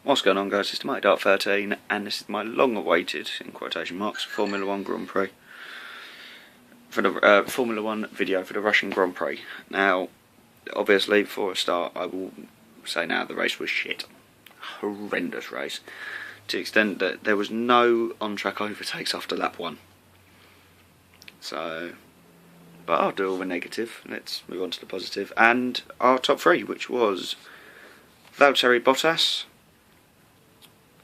What's going on, guys? It's Themightydart13 and this is my long-awaited, in quotation marks, Formula 1 Grand Prix. For the Formula 1 video for the Russian Grand Prix. Now, obviously, before I start, I will say now the race was shit. Horrendous race. To the extent that there was no on-track overtakes after lap 1. So, but I'll do all the negative. Let's move on to the positive. And our top 3, which was Valtteri Bottas,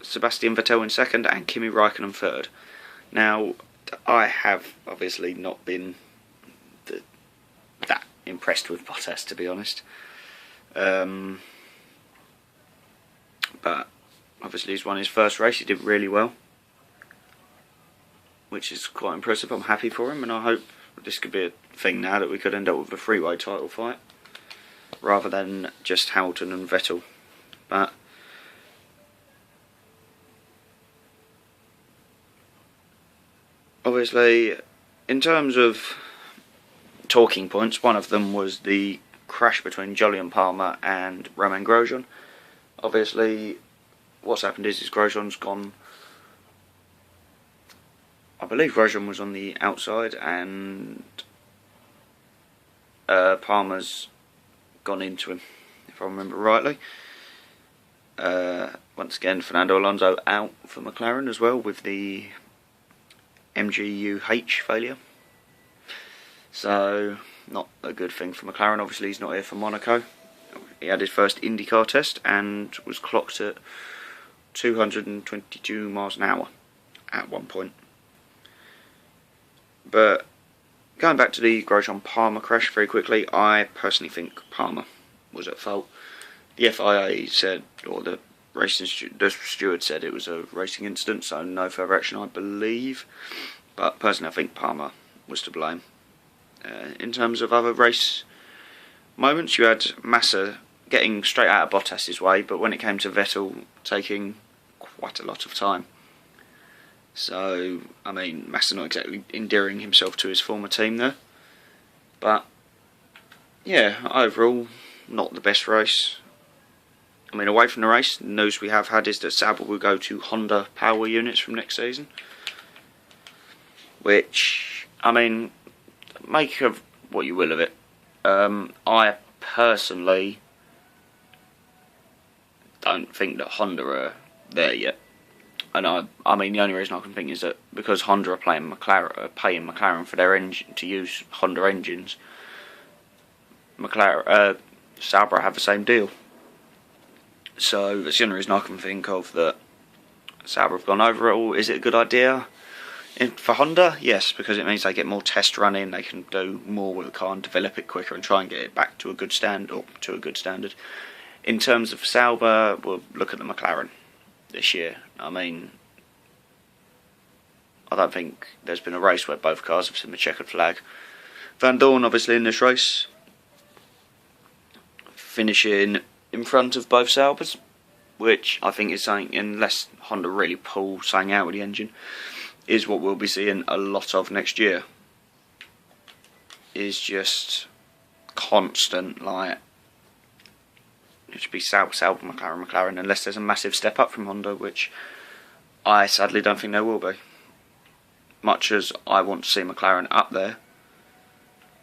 Sebastian Vettel in second, and Kimi Räikkönen third. Now, I have obviously not been that impressed with Bottas, to be honest. But obviously he's won his first race. He did really well, which is quite impressive. I'm happy for him, and I hope this could be a thing now that we could end up with a three-way title fight rather than just Hamilton and Vettel. But obviously, in terms of talking points, one of them was the crash between Jolyon Palmer and Romain Grosjean. Obviously, what's happened is Grosjean's gone. I believe Grosjean was on the outside and Palmer's gone into him, if I remember rightly. Once again, Fernando Alonso out for McLaren as well with the MGU-H failure. So, not a good thing for McLaren. Obviously, he's not here for Monaco. He had his first IndyCar test and was clocked at 222 miles an hour at one point. But going back to the Grosjean-Palmer crash very quickly, I personally think Palmer was at fault. The FIA said, or the steward said it was a racing incident, so no further action, I believe. But personally, I think Palmer was to blame. In terms of other race moments, you had Massa getting straight out of Bottas's way, but when it came to Vettel, taking quite a lot of time. So, I mean, Massa not exactly endearing himself to his former team there. But, yeah, overall, not the best race. I mean, away from the race, the news we have had is that Sauber will go to Honda power units from next season. Which, I mean, make of what you will of it. I personally don't think that Honda are there yet. And I mean, the only reason I can think is that because Honda are paying McLaren for their engine to use Honda engines, Sauber have the same deal. So that's the only reason I can think of that Sauber have gone over it all. Is it a good idea? For Honda, yes, because it means they get more test running, they can do more with the car and develop it quicker and try and get it back to a good standard. In terms of Sauber, we'll look at the McLaren this year. I mean, I don't think there's been a race where both cars have seen the checkered flag. Van Dorn, obviously, in this race, finishing in front of both Saubers, which I think is something, unless Honda really pull something out with the engine, is what we'll be seeing a lot of next year. Is just constant, like, it should be Sauber, McLaren, unless there's a massive step up from Honda, which I sadly don't think there will be. Much as I want to see McLaren up there,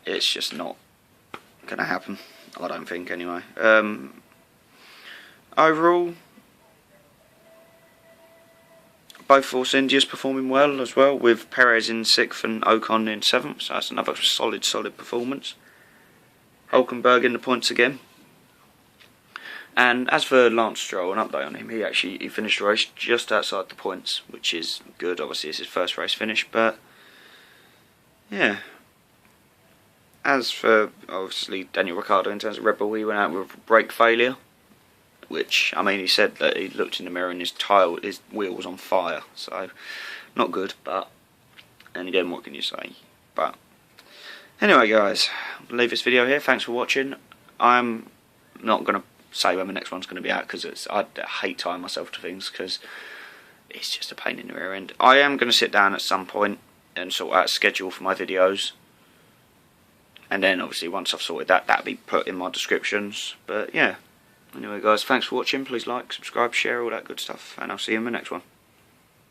it's just not going to happen, I don't think, anyway. Overall, both Force Indias performing well as well, with Perez in 6th and Ocon in 7th, so that's another solid performance. Hulkenberg in the points again. And as for Lance Stroll, an update on him, he finished the race just outside the points, which is good. Obviously it's his first race finish, but yeah. As for obviously Daniel Ricciardo in terms of Red Bull, he went out with brake failure, which, I mean, he said that he looked in the mirror and his wheel was on fire, so not good, but then again, what can you say? But anyway, guys, I'll leave this video here. Thanks for watching. I'm not going to say when the next one's going to be out, because I hate tying myself to things, because it's just a pain in the rear end. I am going to sit down at some point and sort out a schedule for my videos, and then obviously once I've sorted that, that'll be put in my descriptions. But yeah, Anyway guys, thanks for watching. Please like, subscribe, share, all that good stuff, and I'll see you in the next one.